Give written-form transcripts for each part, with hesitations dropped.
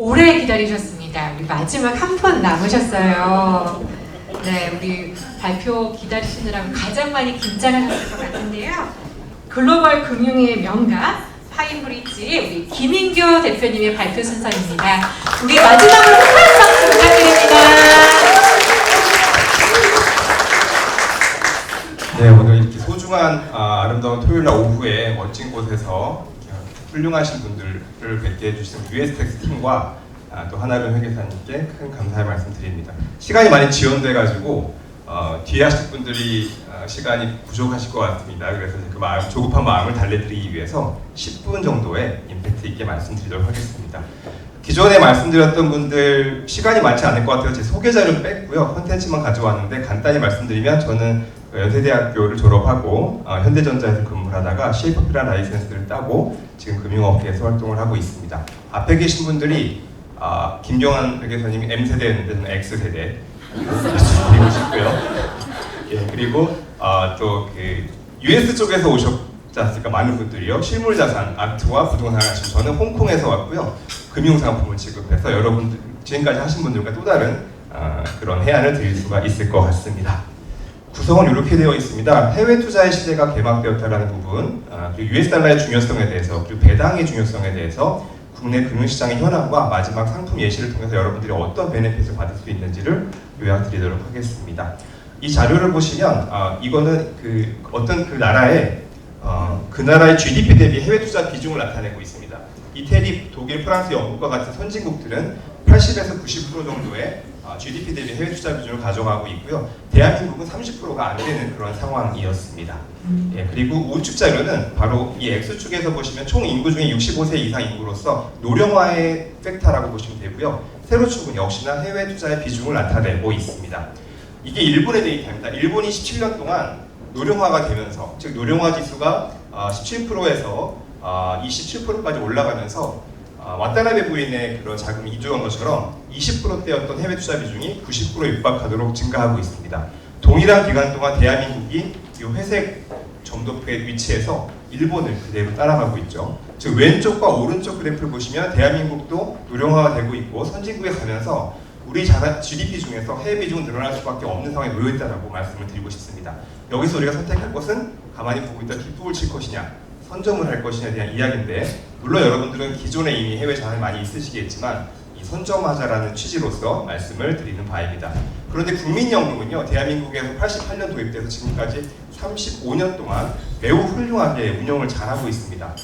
오래 기다리셨습니다. 우리 마지막 한 분 남으셨어요. 네, 우리 발표 기다리시느라고 가장 많이 긴장하셨을 것 같은데요. 글로벌 금융의 명가 파이브리지 우리 김인교 대표님의 발표 순서입니다. 우리 마지막으로 큰 박수 부탁드립니다. 네, 오늘 이렇게 소중한 아름다운 토요일날 오후에 멋진 곳에서 훌륭하신 분들을 뵙게 해주신 US텍스 팀과 또 한아름 회계사님께 큰 감사의 말씀 드립니다. 시간이 많이 지연돼가지고 뒤에 하실 분들이 시간이 부족하실 것 같습니다. 그래서 그 조급한 마음을 달래드리기 위해서 10분 정도의 임팩트 있게 말씀드리도록 하겠습니다. 기존에 말씀드렸던 분들 시간이 많지 않을 것 같아서 제 소개 자료는 뺐고요. 콘텐츠만 가져왔는데 간단히 말씀드리면 저는 연세대학교를 졸업하고 현대전자에서 근무를 하다가 CFP라는 라이센스를 따고 지금 금융업계에서 활동을 하고 있습니다. 앞에 계신 분들이 김경환 회계사님이 M세대였는데 저는 X세대 드리고 싶고요. 예, 그리고 또 그 US 쪽에서 오셨지 않습니까? 많은 분들이요. 실물자산, 아트와 부동산을 하시고 저는 홍콩에서 왔고요. 금융상품을 지급해서 여러분들 지금까지 하신 분들과 또 다른 그런 해안을 드릴 수가 있을 것 같습니다. 구성은 이렇게 되어 있습니다. 해외 투자의 시대가 개막되었다라는 부분, 그리고 US 달러의 중요성에 대해서, 그리고 배당의 중요성에 대해서, 국내 금융시장의 현황과 마지막 상품 예시를 통해서 여러분들이 어떤 베네핏을 받을 수 있는지를 요약드리도록 하겠습니다. 이 자료를 보시면 이거는 어떤 그 나라의 그 나라의 GDP 대비 해외 투자 비중을 나타내고 있습니다. 이태리, 독일, 프랑스, 영국과 같은 선진국들은 80에서 90% 정도의 GDP 대비 해외 투자 비중을 가져가고 있고요. 대한민국은 30%가 안 되는 그런 상황이었습니다. 예, 그리고 우측 자료는 바로 이 X축에서 보시면 총 인구 중에 65세 이상 인구로서 노령화의 팩터라고 보시면 되고요. 세로축은 역시나 해외 투자의 비중을 나타내고 있습니다. 이게 일본의 데이터입니다. 일본이 17년 동안 노령화가 되면서, 즉 노령화 지수가 17%에서 27%까지 올라가면서 와타나베 부인의 그런 자금이 이주한 것처럼 20%대였던 해외 투자 비중이 90%에 육박하도록 증가하고 있습니다. 동일한 기간 동안 대한민국이 이 회색 점도표의 위치에서 일본을 그대로 따라가고 있죠. 즉 왼쪽과 오른쪽 그래프를 보시면 대한민국도 노령화가 되고 있고 선진국에 가면서 우리 GDP 중에서 해외 비중은 늘어날 수밖에 없는 상황에 놓여 있다라고 말씀을 드리고 싶습니다. 여기서 우리가 선택할 것은 가만히 보고 있다 뒷북을 칠 것이냐, 선점을 할 것이냐에 대한 이야기인데, 물론 여러분들은 기존에 이미 해외 자산이 많이 있으시겠지만 이 선점하자라는 취지로서 말씀을 드리는 바입니다. 그런데 국민연금은요, 대한민국에서 88년 도입돼서 지금까지 35년 동안 매우 훌륭하게 운영을 잘하고 있습니다.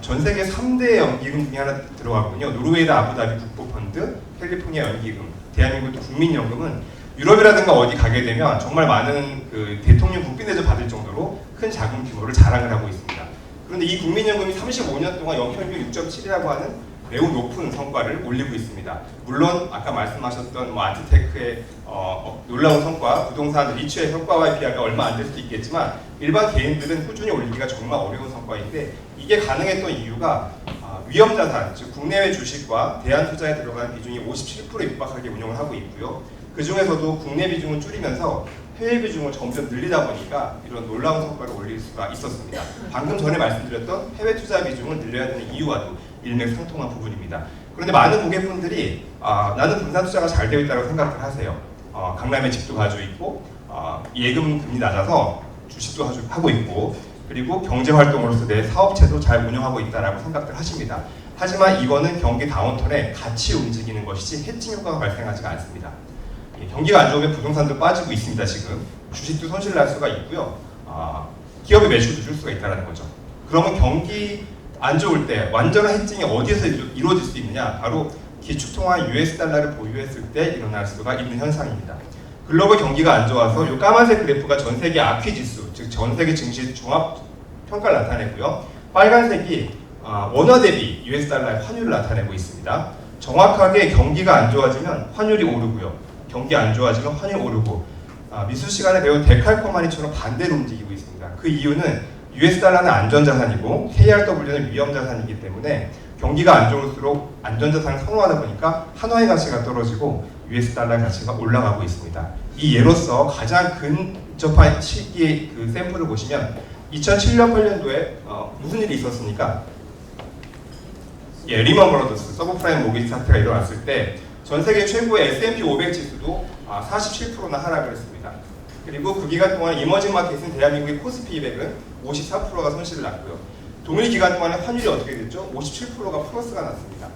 전 세계 3대 연기금 중에 하나 들어갔군요. 노르웨이드 아부다비 국보펀드, 캘리포니아 연기금, 대한민국 국민연금은 유럽이라든가 어디 가게 되면 정말 많은 그 대통령 국빈대접 받을 정도로 큰 자금 규모를 자랑을 하고 있습니다. 그런데 이 국민연금이 35년 동안 연평균 6.7이라고 하는 매우 높은 성과를 올리고 있습니다. 물론 아까 말씀하셨던 아트테크의 놀라운 성과, 부동산 리츠의 성과와의 비하가 얼마 안 될 수도 있겠지만 일반 개인들은 꾸준히 올리기가 정말 어려운 성과인데, 이게 가능했던 이유가 위험자산, 즉 국내외 주식과 대한투자에 들어가는 비중이 57%에 육박하게 운영을 하고 있고요. 그 중에서도 국내 비중을 줄이면서 해외 비중을 점점 늘리다 보니까 이런 놀라운 성과를 올릴 수가 있었습니다. 방금 전에 말씀드렸던 해외 투자 비중을 늘려야 되는 이유와도 일맥상통한 부분입니다. 그런데 많은 고객분들이 나는 분산 투자가 잘 되어 있다고 생각을 하세요. 강남에 집도 가지고 있고 예금 금리 낮아서 주식도 하고 있고, 그리고 경제활동으로서 내 사업체도 잘 운영하고 있다라고 생각들 하십니다. 하지만 이거는 경기 다운턴에 같이 움직이는 것이지 해칭 효과가 발생하지가 않습니다. 경기가 안 좋으면 부동산도 빠지고 있습니다. 지금 주식도 손실 날 수가 있고요. 기업의 매출도 줄 수가 있다는 거죠. 그러면 경기 안 좋을 때 완전한 해칭이 어디에서 이루어질 수 있느냐? 바로 기축통화 US 달러를 보유했을 때 일어날 수가 있는 현상입니다. 글로벌 경기가 안 좋아서 이 까만색 그래프가 전 세계 아퀴 지수, 즉 전 세계 증시 종합 평가를 나타내고요. 빨간색이 원화 대비 US 달러의 환율을 나타내고 있습니다. 정확하게 경기가 안 좋아지면 환율이 오르고요. 경기 안 좋아지면 환율이 오르고, 미술 시간에 배운 데칼코마니처럼 반대로 움직이고 있습니다. 그 이유는 US 달러는 안전자산이고 KRW는 위험자산이기 때문에 경기가 안 좋을수록 안전자산을 선호하다 보니까 한화의 가치가 떨어지고 US 달러의 가치가 올라가고 있습니다. 이 예로서 가장 근접한 시기의 그 샘플을 보시면 2007년 8년도에 무슨 일이 있었습니까? 리먼 브러더스 서브프라임 모기지 사태가 일어났을 때 전 세계 최고의 S&P 500 지수도 47%나 하락을 했습니다. 그리고 그 기간 동안 이머징 마켓인 대한민국의 코스피 200은 54%가 손실을 났고요. 동일 기간 동안에 환율이 어떻게 됐죠? 57%가 플러스가 났습니다.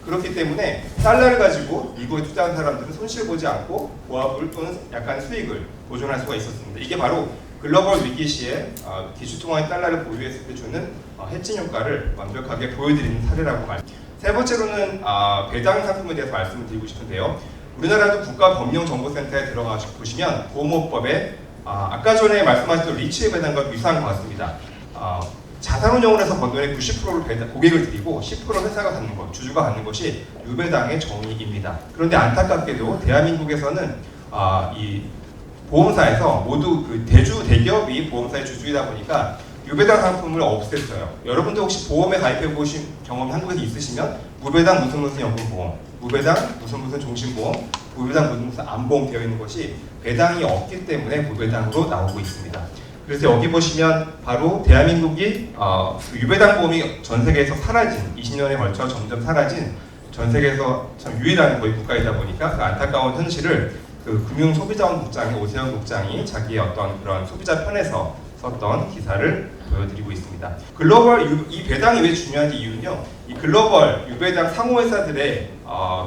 그렇기 때문에 달러를 가지고 미국에 투자한 사람들은 손실 보지 않고 보합을 또는 약간 수익을 보존할 수가 있었습니다. 이게 바로 글로벌 위기 시에 기축통화인 달러를 보유했을 때 주는 해칭 효과를 완벽하게 보여드리는 사례라고 말합니다. 세 번째로는 배당 상품에 대해서 말씀을 드리고 싶은데요. 우리나라도 국가법령정보센터에 들어가서 보시면 보험업법에 아까 전에 말씀하셨던 리츠의 배당과 유사한 것 같습니다. 자산운용을 해서 번 돈의 90%를 고객을 드리고 10%를 회사가 갖는 것, 주주가 갖는 것이 유배당의 정의입니다. 그런데 안타깝게도 대한민국에서는 이 보험사에서 모두 그 대기업이 보험사의 주주이다 보니까 유배당 상품을 없앴어요. 여러분도 혹시 보험에 가입해 보신 경험이 한국에서 있으시면 무배당 무슨 연금보험, 무배당 무슨 종신보험, 무배당 무슨 안보험 되어 있는 것이 배당이 없기 때문에 무배당으로 나오고 있습니다. 그래서 여기 보시면 바로 대한민국이 유배당 보험이 전 세계에서 사라진 20년에 걸쳐 점점 사라진 전 세계에서 참 유일한 거의 국가이다 보니까 그 안타까운 현실을 그 금융소비자원국장의 오세훈 국장이 자기의 어떤 그런 소비자 편에서 썼던 기사를 보여드리고 있습니다. 글로벌 이 배당이 왜 중요한지 이유는요. 이 글로벌 유배당 상호회사들의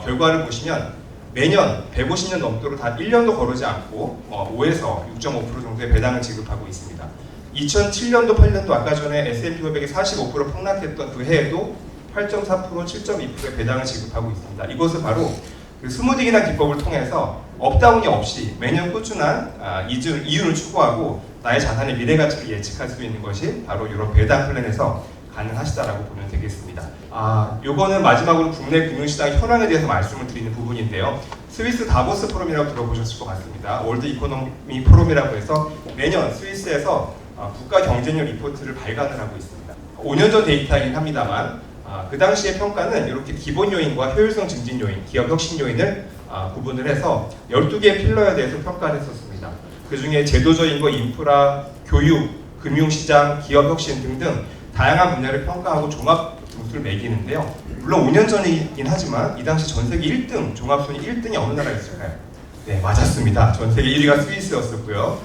결과를 보시면 매년 150년 넘도록 다 1년도 거르지 않고 5에서 6.5% 정도의 배당을 지급하고 있습니다. 2007년도 8년도 아까 전에 S&P 500이 45% 폭락했던 그 해에도 8.4% 7.2%의 배당을 지급하고 있습니다. 이것은 바로 그 스무디기나 기법을 통해서 업다운이 없이 매년 꾸준한 이윤을 추구하고 나의 자산의 미래 가치를 예측할 수 있는 것이 바로 이런 배당 플랜에서 가능하시다라고 보면 되겠습니다. 요거는 마지막으로 국내 금융시장 현황에 대해서 말씀을 드리는 부분인데요. 스위스 다보스 포럼이라고 들어보셨을 것 같습니다. 월드 이코노미 포럼이라고 해서 매년 스위스에서 국가 경쟁력 리포트를 발간을 하고 있습니다. 5년 전 데이터이긴 합니다만 그 당시의 평가는 이렇게 기본 요인과 효율성 증진 요인, 기업 혁신 요인을 구분을 해서 12개의 필러에 대해서 평가를 했었습니다. 그 중에 제도적인 거, 인프라, 교육, 금융시장, 기업 혁신 등등 다양한 분야를 평가하고 종합 점수를 매기는데요. 물론 5년 전이긴 하지만 이 당시 전 세계 1등, 종합순위 1등이 어느 나라였을까요? 네, 맞았습니다. 전 세계 1위가 스위스였었고요.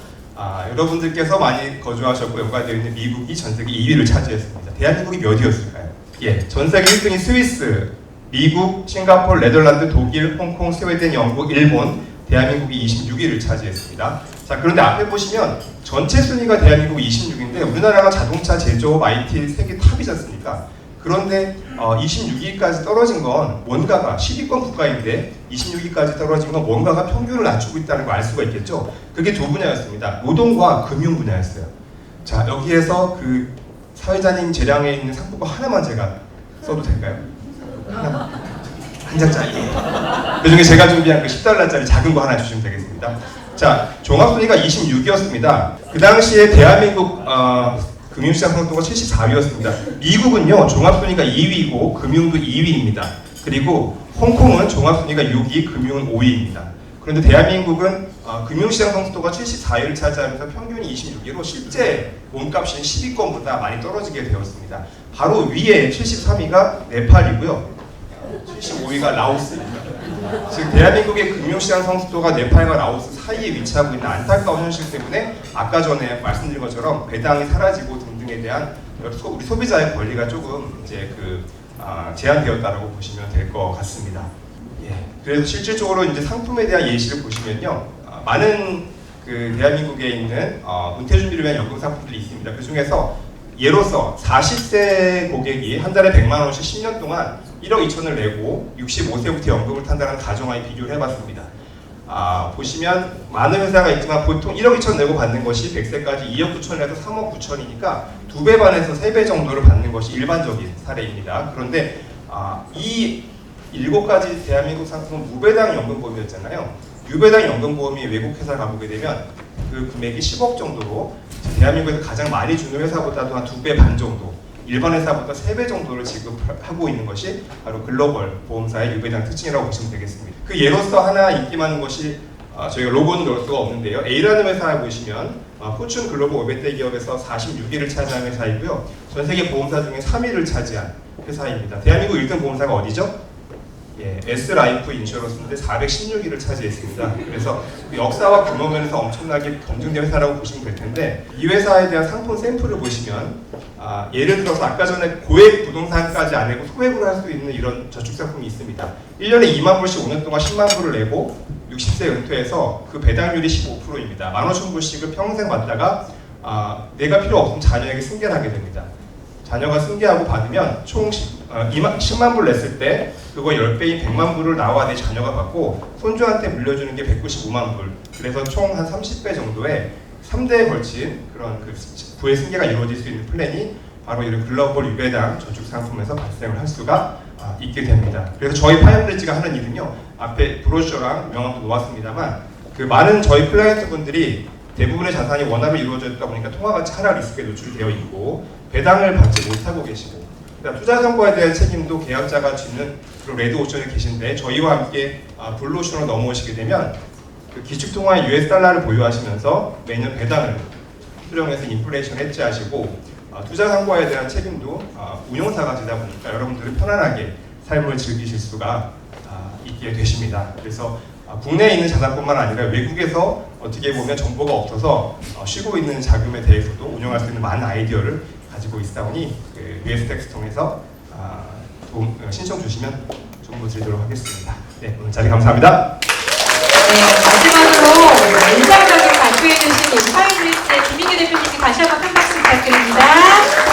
여러분들께서 많이 거주하셨고 연관되어 있는 미국이 전 세계 2위를 차지했습니다. 대한민국이 몇 위였을까요? 예, 전 세계 1등이 스위스, 미국, 싱가포르, 네덜란드, 독일, 홍콩, 스웨덴, 영국, 일본, 대한민국이 26위를 차지했습니다. 자, 그런데 앞에 보시면 전체 순위가 대한민국 26위인데 우리나라가 자동차 제조업 IT 세계 탑이지 않습니까? 그런데 26위까지 떨어진 건 뭔가가 10위권 국가인데 26위까지 떨어진 건 뭔가가 평균을 낮추고 있다는 걸 알 수가 있겠죠. 그게 두 분야였습니다. 노동과 금융 분야였어요. 자, 여기에서 그 사회자님 재량에 있는 상품권 하나만 제가 써도 될까요? 하나만. 한 장짜리. 그 중에 제가 준비한 그 10달러짜리 작은 거 하나 주시면 되겠습니다. 자, 종합순위가 26위였습니다. 그 당시에 대한민국 금융시장 성공도가 74위였습니다. 미국은요, 종합순위가 2위고 금융도 2위입니다. 그리고 홍콩은 종합순위가 6위, 금융은 5위입니다. 그런데 대한민국은 금융시장 성숙도가 74위를 차지하면서 평균이 26위로 실제 몸값이 10위권보다 많이 떨어지게 되었습니다. 바로 위에 73위가 네팔이고요. 75위가 라오스입니다. 즉 대한민국의 금융시장 성숙도가 네팔과 라오스 사이에 위치하고 있는 안타까운 현실 때문에 아까 전에 말씀드린 것처럼 배당이 사라지고 등등에 대한 우리 소비자의 권리가 조금 이제 제한되었다라고 보시면 될 것 같습니다. 예, 그래서 실질적으로 이제 상품에 대한 예시를 보시면요, 많은 그 대한민국에 있는 은퇴 준비를 위한 연금 상품들이 있습니다. 그 중에서 예로서 40세 고객이 한 달에 100만 원씩 10년 동안 1억 2천을 내고 65세부터 연금을 탄다는 가정하에 비교를 해봤습니다. 보시면 많은 회사가 있지만 보통 1억 2천 내고 받는 것이 100세까지 2억 9천에서 3억 9천이니까 2배 반에서 3배 정도를 받는 것이 일반적인 사례입니다. 그런데 이 7가지 대한민국 상품은 무배당 연금보험이었잖아요. 유배당 연금보험이 외국 회사 가보게 되면 그 금액이 10억 정도로 대한민국에서 가장 많이 주는 회사보다도 한 2배 반 정도, 일반 회사보다 3배 정도를 지급하고 있는 것이 바로 글로벌 보험사의 유배당 특징이라고 보시면 되겠습니다. 그 예로서 하나 인기 많은 것이 저희가 로고는 넣을 수가 없는데요. A라는 회사 보시면 포춘 글로벌 500대 기업에서 46위를 차지한 회사이고요. 전 세계 보험사 중에 3위를 차지한 회사입니다. 대한민국 1등 보험사가 어디죠? 예, S라이프 인슈런스인데 416위를 차지했습니다. 그래서 그 역사와 규모 면에서 엄청나게 검증된 회사라고 보시면 될 텐데, 이 회사에 대한 상품 샘플을 보시면 예를 들어서 아까 전에 고액 부동산까지 안 내고 소액으로 할 수 있는 이런 저축상품이 있습니다. 1년에 2만 불씩 5년 동안 10만 불을 내고 60세 은퇴해서 그 배당률이 15%입니다. 15,000불씩을 평생 받다가 내가 필요 없으면 자녀에게 승계를 하게 됩니다. 자녀가 승계하고 받으면 총 10만 불 냈을 때 그거 10배인 100만 불을 나와 내 자녀가 받고 손주한테 물려주는 게 195만 불. 그래서 총 한 30배 정도의 3대에 걸친 그런 그 부의 승계가 이루어질 수 있는 플랜이 바로 이런 글로벌 유배당 저축 상품에서 발생을 할 수가 있게 됩니다. 그래서 저희 파이브리지가 하는 일은요, 앞에 브로셔랑 명함도 놓았습니다만, 그 많은 저희 클라이언트 분들이 대부분의 자산이 원화로 이루어져 있다 보니까 통화가치 하락 리스크에 노출되어 있고 배당을 받지 못하고 계시고, 투자 선거에 대한 책임도 계약자가 지는 그런 레드 오션에 계신데, 저희와 함께 블루 오션으로 넘어오시게 되면 그 기축통화의 US 달러를 보유하시면서 매년 배당을 수령해서 인플레이션 해지하시고, 투자 선거에 대한 책임도 운용사가 되다 보니까 여러분들이 편안하게 삶을 즐기실 수가 있게 되십니다. 그래서 국내에 있는 자산뿐만 아니라 외국에서 어떻게 보면 정보가 없어서 쉬고 있는 자금에 대해서도 운영할 수 있는 많은 아이디어를 가지고 있사오니 그 US택스 통해서 신청 주시면 정보 드리도록 하겠습니다. 네, 오늘 자리 감사합니다. 네, 마지막으로 인상적인 발표해 주신 파이브리지의 김민규 대표님께 다시 한번 큰 박수 부탁드립니다.